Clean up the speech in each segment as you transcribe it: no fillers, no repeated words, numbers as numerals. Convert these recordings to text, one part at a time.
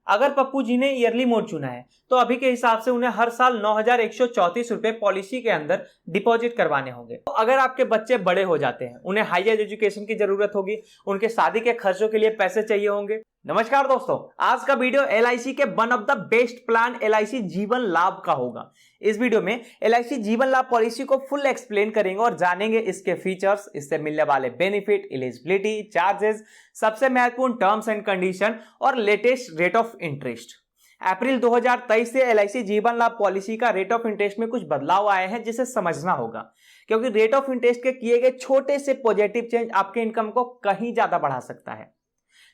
अगर पप्पू जी ने yearly mode चुना है तो अभी के हिसाब से उन्हें हर साल 9,134 रुपए पॉलिसी के अंदर डिपॉजिट करवाने होंगे। तो अगर आपके बच्चे बड़े हो जाते हैं, उन्हें हायर एजुकेशन की जरूरत होगी, उनके शादी के खर्चों के लिए पैसे चाहिए होंगे। नमस्कार दोस्तों, आज का वीडियो एलआईसी के one of the best plan LIC जीवन लाभ का होगा। इस वीडियो में एलआईसी जीवन लाभ पॉलिसी को फुल एक्सप्लेन करेंगे और जानेंगे इसके फीचर्स, इससे मिलने वाले बेनिफिट, एलिजिबिलिटी, चार्जेस, सबसे महत्वपूर्ण टर्म्स एंड कंडीशन और लेटेस्ट रेट ऑफ इंटरेस्ट। अप्रैल 2023 से एलआईसी जीवन लाभ पॉलिसी का रेट ऑफ इंटरेस्ट में कुछ बदलाव आए हैं जिसे समझना होगा, क्योंकि रेट ऑफ इंटरेस्ट के किए गए छोटे से पॉजिटिव चेंज आपके इनकम को कहीं ज्यादा बढ़ा सकता है।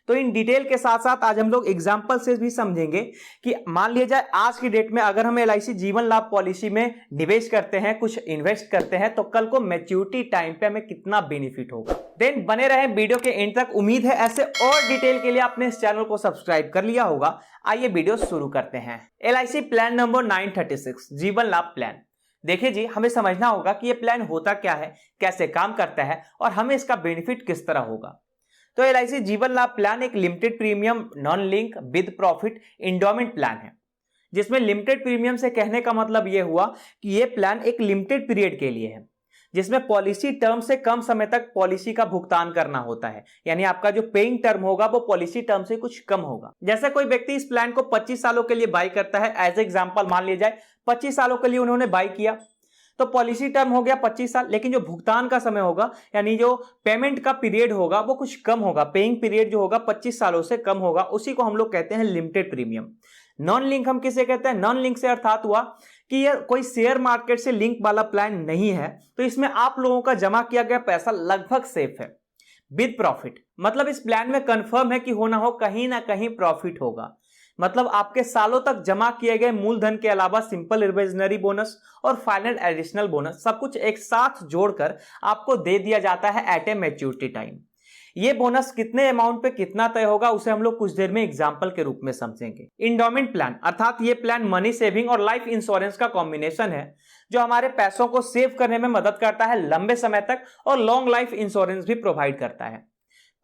तो इन डिटेल के साथ साथ आज हम लोग एग्जांपल से भी समझेंगे कि मान लिया जाए आज की डेट में अगर हम एलआईसी जीवन लाभ पॉलिसी में निवेश करते हैं, कुछ इन्वेस्ट करते हैं, तो कल को मैच्योरिटी टाइम पे हमें कितना बेनिफिट होगा। देन बने रहे वीडियो के एंड तक। उम्मीद है ऐसे और डिटेल के लिए आपने इस चैनल को सब्सक्राइब कर लिया होगा। आइए वीडियो शुरू करते हैं। एलआईसी प्लान नंबर 936 जीवन लाभ प्लान। देखिए जी, हमें समझना होगा कि यह प्लान होता क्या है, कैसे काम करता है और हमें इसका बेनिफिट किस तरह होगा। तो एलआईसी जीवन लाभ प्लान एक limited premium non link with profit endowment plan है, जिसमें लिमिटेड प्रीमियम से कहने का मतलब यह हुआ कि यह प्लान एक लिमिटेड पीरियड के लिए है, जिसमें पॉलिसी टर्म से कम समय तक पॉलिसी का भुगतान करना होता है। यानी आपका जो पेइंग टर्म होगा वो पॉलिसी टर्म से कुछ कम होगा। जैसे कोई व्यक्ति इस प्लान को 25 सालों के लिए बाय करता है, एज एग्जांपल मान लिया जाए 25 सालों के लिए उन्होंने बाय किया, तो पॉलिसी टर्म हो गया 25 साल, लेकिन जो भुगतान का समय होगा यानी जो पेमेंट का पीरियड होगा वो कुछ कम होगा। पेइंग पीरियड जो होगा 25 सालों से कम होगा, उसी को हम लोग कहते हैं लिमिटेड प्रीमियम। नॉन लिंक हम किसे कहते हैं? नॉन लिंक से अर्थात हुआ कि यह कोई शेयर मार्केट से लिंक वाला प्लान नहीं है, तो इसमें आप लोगों का जमा किया गया पैसा लगभग सेफ है। विद प्रॉफिट मतलब इस प्लान में कंफर्म है कि हो ना हो कहीं ना कहीं प्रॉफिट होगा। मतलब आपके सालों तक जमा किए गए मूलधन के अलावा सिंपल रिविजनरी बोनस और फाइनल एडिशनल बोनस सब कुछ एक साथ जोड़कर आपको दे दिया जाता है एट ए मैच्योरिटी टाइम। ये बोनस कितने अमाउंट पे कितना तय होगा उसे हम लोग कुछ देर में एग्जांपल के रूप में समझेंगे। इंडोमेंट प्लान अर्थात ये प्लान मनी सेविंग और लाइफ इंश्योरेंस का कॉम्बिनेशन है, जो हमारे पैसों को सेव करने में मदद करता है लंबे समय तक और लॉन्ग लाइफ इंश्योरेंस भी प्रोवाइड करता है।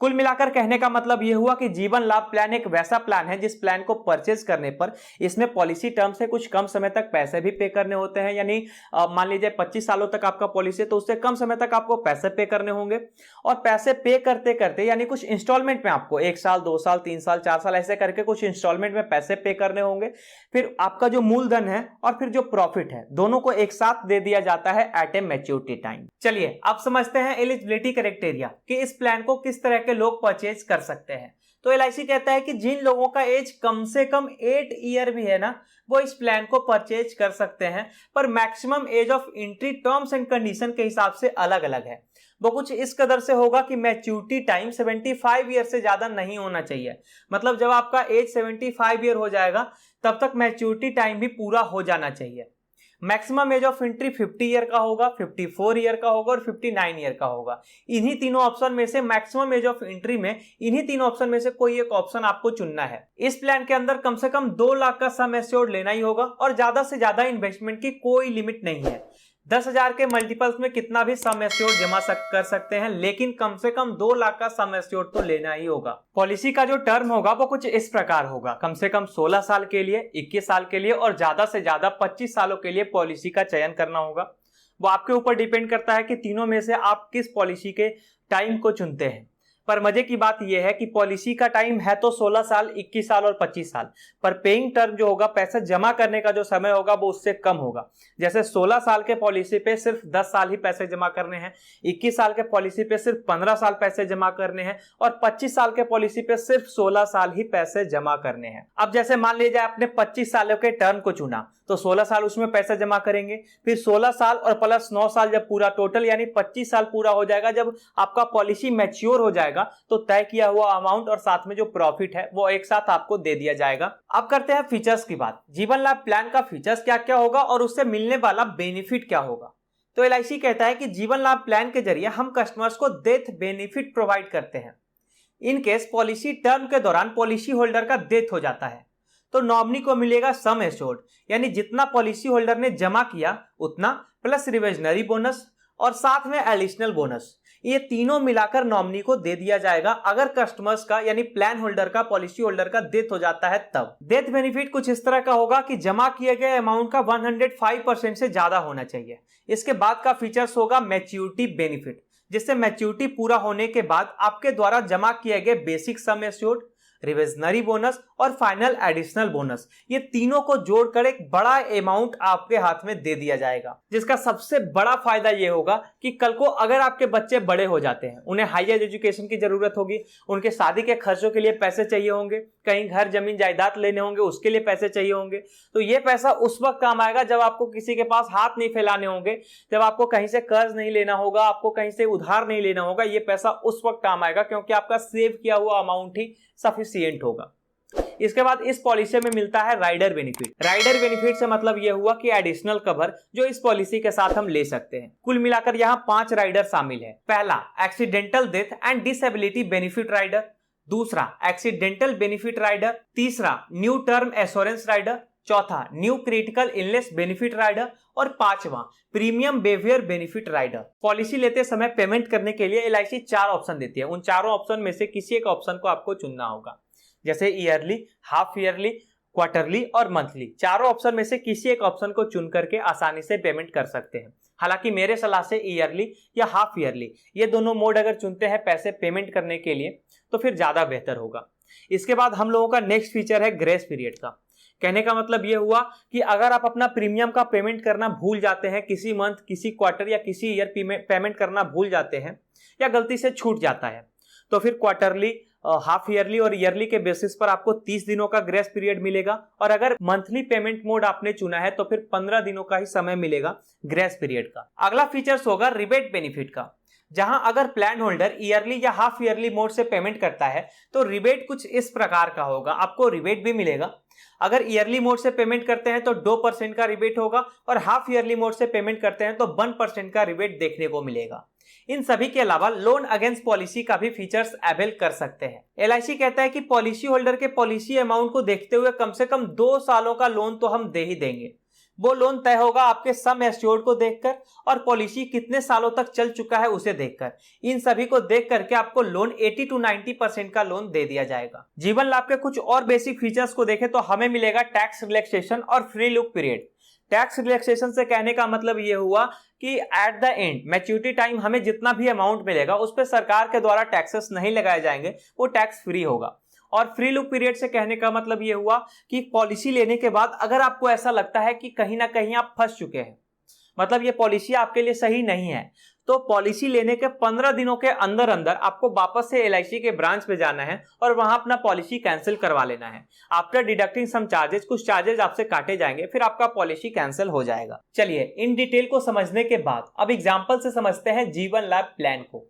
कुल मिलाकर कहने का मतलब यह हुआ कि जीवन लाभ प्लान एक वैसा प्लान है जिस प्लान को परचेज करने पर इसमें पॉलिसी टर्म से कुछ कम समय तक पैसे भी पे करने होते हैं। यानी मान लीजिए 25 सालों तक आपका पॉलिसी है तो उससे कम समय तक आपको पैसे पे करने होंगे, और पैसे पे करते करते यानी कुछ इंस्टॉलमेंट में आपको 1 साल 2 साल 3 साल 4 साल ऐसे करके कुछ इंस्टॉलमेंट में पैसे पे करने होंगे। फिर आपका जो मूलधन है और फिर जो प्रॉफिट है दोनों को एक साथ दे दिया जाता है एट ए मैच्योरिटी टाइम। चलिए अब समझते हैं एलिजिबिलिटी क्राइटेरिया कि इस प्लान को किस तरह के लोग परचेज कर सकते हैं। तो एलआईसी कहता है कि जिन लोगों का एज कम से कम 8 ईयर भी है ना, वो इस प्लान को परचेज कर सकते हैं, पर maximum age of entry terms and condition के हिसाब से अलग अलग है। वो कुछ इस कदर से होगा कि मैच्योरिटी टाइम 75 ईयर से ज्यादा नहीं होना चाहिए। मतलब जब आपका एज 75 ईयर हो जाएगा तब तक मैच्योरिटी टाइम भी पूरा हो जाना चाहिए। Maximum age of entry 50 year का होगा, 54 ईयर का होगा और 59 ईयर का होगा। इन्हीं तीनों ऑप्शन में से मैक्सिमम एज ऑफ एंट्री में इन्हीं तीनों ऑप्शन में से कोई एक ऑप्शन आपको चुनना है। इस प्लान के अंदर कम से कम 2 लाख का सम एश्योर्ड लेना ही होगा और ज्यादा से ज्यादा इन्वेस्टमेंट की कोई लिमिट नहीं है। 10,000 के मल्टीपल्स में कितना भी सम एश्योर्ड जमा कर सकते हैं, लेकिन कम से कम 2 लाख का सम एश्योर्ड तो लेना ही होगा। पॉलिसी का जो टर्म होगा वो कुछ इस प्रकार होगा, कम से कम 16 साल के लिए, 21 साल के लिए और ज्यादा से ज्यादा 25 सालों के लिए पॉलिसी का चयन करना होगा। वो आपके ऊपर डिपेंड करता है कि तीनों में से आप किस पॉलिसी के टाइम को चुनते हैं। पर मजे की बात यह है कि पॉलिसी का टाइम है तो 16 साल, 21 साल और 25 साल, पर पेइंग टर्म जो होगा, पैसा जमा करने का जो समय होगा वो उससे कम होगा। जैसे 16 साल के पॉलिसी पे सिर्फ 10 साल ही पैसे जमा करने हैं, 21 साल के पॉलिसी पे सिर्फ 15 साल पैसे जमा करने हैं और 25 साल के पॉलिसी पे सिर्फ 16 साल ही पैसे जमा करने हैं। अब जैसे मान लीजिए आपने 25 सालों के टर्म को चुना तो 16 साल उसमें पैसे जमा करेंगे, फिर 16 साल और प्लस 9 साल जब पूरा टोटल यानी 25 साल पूरा हो जाएगा, जब आपका पॉलिसी मैच्योर हो जाएगा तो तय किया हुआ अमाउंट और साथ में जो प्रॉफिट है वो एक साथ आपको दे दिया जाएगा। अब करते हैं फीचर्स की बात। जीवन लाभ प्लान का फीचर्स क्या क्या होगा और उससे मिलने वाला बेनिफिट क्या होगा। तो एलआईसी कहता है कि जीवन लाभ प्लान के जरिए हम कस्टमर्स को डेथ बेनिफिट प्रोवाइड करते हैं। इन केस पॉलिसी टर्म के दौरान पॉलिसी होल्डर का डेथ हो जाता है तो नॉमिनी को मिलेगा सम एश्योर्ड, यानी जितना पॉलिसी होल्डर ने जमा किया उतना प्लस रिविजनरी बोनस और साथ में एडिशनल बोनस, ये तीनों मिलाकर नॉमिनी को दे दिया जाएगा अगर कस्टमर्स का यानी प्लान होल्डर का, पॉलिसी होल्डर का डेथ हो जाता है तब। डेथ बेनिफिट कुछ इस तरह का होगा कि जमा किए गए अमाउंट का 105% से ज्यादा होना चाहिए। इसके बाद का फीचर्स होगा मैच्योरिटी बेनिफिट, जिससे मैच्योरिटी पूरा होने के बाद आपके द्वारा जमा किए गए basic sum assured, revisionary bonus और फाइनल एडिशनल बोनस, ये तीनों को जोड़कर एक बड़ा अमाउंट आपके हाथ में दे दिया जाएगा। जिसका सबसे बड़ा फायदा ये होगा कि कल को अगर आपके बच्चे बड़े हो जाते हैं, उन्हें हायर एजुकेशन की जरूरत होगी, उनके शादी के खर्चों के लिए पैसे चाहिए होंगे, कहीं घर जमीन जायदाद लेने होंगे उसके लिए पैसे चाहिए होंगे, तो ये पैसा उस वक्त काम आएगा जब आपको किसी के पास हाथ नहीं फैलाने होंगे, जब आपको कहीं से कर्ज नहीं लेना होगा, आपको कहीं से उधार नहीं लेना होगा। ये पैसा उस वक्त काम आएगा क्योंकि आपका सेव किया हुआ अमाउंट ही सफिशिएंट होगा। इसके बाद इस पॉलिसी में मिलता है राइडर बेनिफिट। राइडर बेनिफिट से मतलब यह हुआ कि एडिशनल कवर जो इस पॉलिसी के साथ हम ले सकते हैं। कुल मिलाकर यहाँ 5 राइडर शामिल है। पहला, accidental death and disability benefit rider. दूसरा, एक्सीडेंटल बेनिफिट राइडर। तीसरा, न्यू टर्म एश्योरेंस राइडर। चौथा, new critical illness benefit rider. और पांचवा, premium waiver benefit rider. Policy लेते समय पेमेंट करने के लिए एलआईसी 4 ऑप्शन देती है। उन चारों ऑप्शन में से किसी एक ऑप्शन को आपको चुनना होगा, जैसे ईयरली, हाफ ईयरली, क्वार्टरली और मंथली। चारों ऑप्शन में से किसी एक ऑप्शन को चुन करके आसानी से पेमेंट कर सकते हैं। हालांकि मेरे सलाह से ईयरली या हाफ ईयरली, ये दोनों मोड अगर चुनते हैं पैसे पेमेंट करने के लिए तो फिर ज्यादा बेहतर होगा। इसके बाद हम लोगों का नेक्स्ट फीचर है ग्रेस पीरियड का। कहने का मतलब यह हुआ कि अगर आप अपना प्रीमियम का पेमेंट करना भूल जाते हैं, किसी मंथ, किसी क्वार्टर या किसी ईयर पेमेंट करना भूल जाते हैं या गलती से छूट जाता है, तो फिर क्वार्टरली, हाफ ईयरली और ईयरली के बेसिस पर आपको 30 दिनों का ग्रेस पीरियड मिलेगा। और अगर मंथली पेमेंट मोड आपने चुना है तो फिर 15 दिनों का ही समय मिलेगा ग्रेस पीरियड का। अगला फीचर्स होगा रिबेट बेनिफिट का, जहां अगर प्लान होल्डर ईयरली या हाफ ईयरली मोड से पेमेंट करता है तो रिबेट कुछ इस प्रकार का होगा। आपको रिबेट भी मिलेगा। अगर ईयरली मोड से पेमेंट करते हैं तो 2% का रिबेट होगा और हाफ ईयरली मोड से पेमेंट करते हैं तो 1% का रिबेट देखने को मिलेगा। इन सभी के अलावा लोन अगेंस्ट पॉलिसी का भी फीचर्स अवेल कर सकते हैं। एलआईसी कहता है कि पॉलिसी होल्डर के पॉलिसी अमाउंट को देखते हुए कम से कम 2 सालों का लोन तो हम दे ही देंगे। वो लोन तय होगा आपके सम एश्योर्ड को देखकर और पॉलिसी कितने सालों तक चल चुका है उसे देखकर। इन सभी को देख करके आपको लोन 80 to 90% का लोन दे दिया जाएगा। जीवन लाभ के कुछ और बेसिक फीचर्स को देखें तो हमें मिलेगा टैक्स रिलैक्सेशन और free look period. Tax relaxation से कहने का मतलब ये हुआ कि at the end maturity time हमें जितना भी अमाउंट मिलेगा उस पर सरकार के द्वारा टैक्सेस नहीं लगाए जाएंगे, वो टैक्स फ्री होगा। और फ्री लुक पीरियड से कहने का मतलब ये हुआ कि पॉलिसी लेने के बाद अगर आपको ऐसा लगता है कि कहीं ना कहीं आप फंस चुके हैं, मतलब ये पॉलिसी आपके लिए सही नहीं है, तो पॉलिसी लेने के 15 दिनों के अंदर अंदर आपको वापस से एलआईसी के ब्रांच पे जाना है और वहां अपना पॉलिसी कैंसिल करवा लेना है। आफ्टर डिडक्टिंग सम चार्जेस, कुछ चार्जेस आपसे काटे जाएंगे, फिर आपका पॉलिसी कैंसिल हो जाएगा। चलिए, इन डिटेल को समझने के बाद अब एग्जाम्पल से समझते हैं जीवन लाभ प्लान को।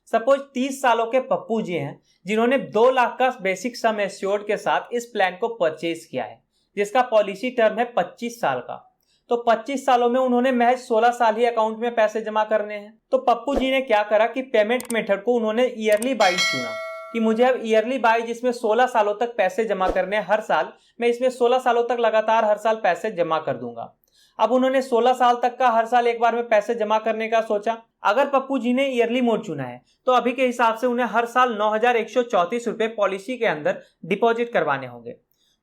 सपोज 30 सालों के पप्पू जी हैं जिन्होंने 2 लाख का बेसिक सम एश्योर्ड के साथ इस प्लान को परचेज किया है, जिसका पॉलिसी टर्म है 25 साल का। तो 25 सालों में उन्होंने महज 16 साल ही अकाउंट में पैसे जमा करने हैं। तो पप्पू जी ने क्या करा कि पेमेंट मेथड को उन्होंने ईयरली बाइज चुना कि मुझे अब ईयरली बाइज जिसमें 16 सालों तक पैसे जमा करने हैं हर साल, मैं इसमें 16 सालों तक लगातार हर साल पैसे जमा कर दूंगा। अब उन्होंने 16 साल तक का हर साल एक बार में पैसे जमा करने का सोचा। अगर पप्पू जी ने ईयरली मोड चुना है तो अभी के हिसाब से उन्हें हर साल 9,134 रुपए पॉलिसी के अंदर डिपॉजिट करवाने होंगे।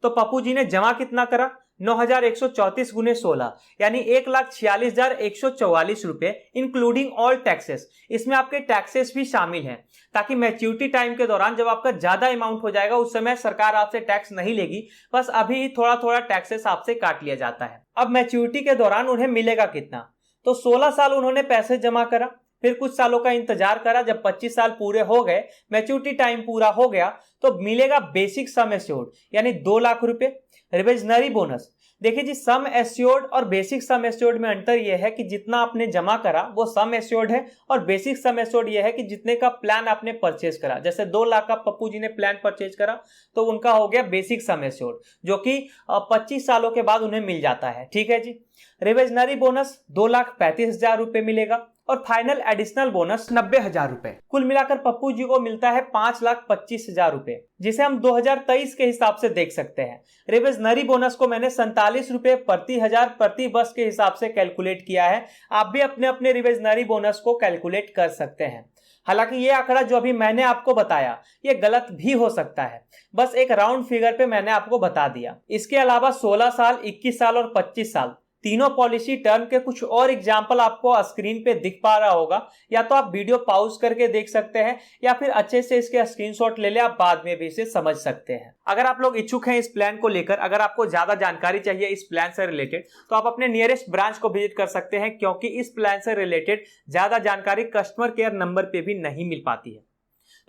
तो पप्पू जी ने जमा कितना करा? 9,134 गुने 16 यानी 1,46,144 रुपए इंक्लूडिंग ऑल टैक्सेस। इसमें आपके टैक्सेस भी शामिल हैं ताकि मैच्योरिटी टाइम के दौरान जब आपका ज्यादा अमाउंट हो जाएगा उस समय सरकार आपसे टैक्स नहीं लेगी, बस अभी ही थोड़ा थोड़ा टैक्सेस आपसे काट लिया जाता है। अब मैच्योरिटी के दौरान उन्हें मिलेगा कितना? तो 16 साल उन्होंने पैसे जमा करा, फिर कुछ सालों का इंतजार करा, जब 25 साल पूरे हो गए, मैच्योरिटी टाइम पूरा हो गया, तो मिलेगा बेसिक सम एश्योर्ड यानी 2 लाख रुपए। रिविजनरी बोनस, देखिए जी, सम एश्योर्ड और बेसिक सम एश्योर्ड में अंतर यह है कि जितना आपने जमा करा वो सम एश्योर्ड है और बेसिक सम एश्योर्ड यह है कि जितने का प्लान आपने परचेज करा। जैसे 2 लाख का पप्पू जी ने प्लान परचेज करा तो उनका हो गया बेसिक सम एश्योर्ड, जो कि 25 सालों के बाद उन्हें मिल जाता है। ठीक है जी। रिविजनरी बोनस 2,35,000 रुपए मिलेगा और फाइनल एडिशनल बोनस 90,000 रुपए। कुल मिलाकर पप्पू जी को मिलता है 5,25,000 रुपए, जिसे हम 2023 के हिसाब से देख सकते हैं। रिविजनरी बोनस को मैंने 47 रुपए प्रति हजार प्रति बस के हिसाब से कैलकुलेट किया है। आप भी अपने अपने रिविजनरी बोनस को कैलकुलेट कर सकते हैं। हालांकि ये आंकड़ा जो अभी मैंने आपको बताया ये गलत भी हो सकता है, बस एक राउंड फिगर पे मैंने आपको बता दिया। इसके अलावा 16 साल, 21 साल और 25 साल तीनों पॉलिसी टर्म के कुछ और एग्जाम्पल आपको स्क्रीन पे दिख पा रहा होगा। या तो आप वीडियो पॉज करके देख सकते हैं या फिर अच्छे से इसके स्क्रीनशॉट ले ले, आप बाद में भी इसे समझ सकते हैं। अगर आप लोग इच्छुक हैं इस प्लान को लेकर, अगर आपको ज्यादा जानकारी चाहिए इस प्लान से रिलेटेड, तो आप अपने नियरेस्ट ब्रांच को विजिट कर सकते हैं, क्योंकि इस प्लान से रिलेटेड ज्यादा जानकारी कस्टमर केयर नंबर पे भी नहीं मिल पाती है।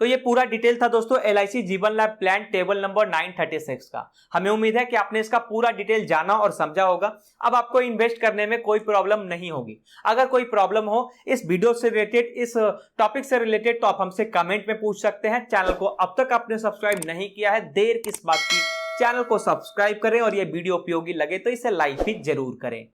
तो ये पूरा डिटेल था दोस्तों LIC जीवन लाभ प्लान टेबल नंबर 936 का। हमें उम्मीद है कि आपने इसका पूरा डिटेल जाना और समझा होगा। अब आपको इन्वेस्ट करने में कोई प्रॉब्लम नहीं होगी। अगर कोई प्रॉब्लम हो इस वीडियो से रिलेटेड, इस टॉपिक से रिलेटेड, तो आप हमसे कमेंट में पूछ सकते हैं। चैनल को अब तक आपने सब्सक्राइब नहीं किया है, देर किस बात की, चैनल को सब्सक्राइब करें और ये वीडियो उपयोगी लगे तो इसे लाइक भी जरूर करें।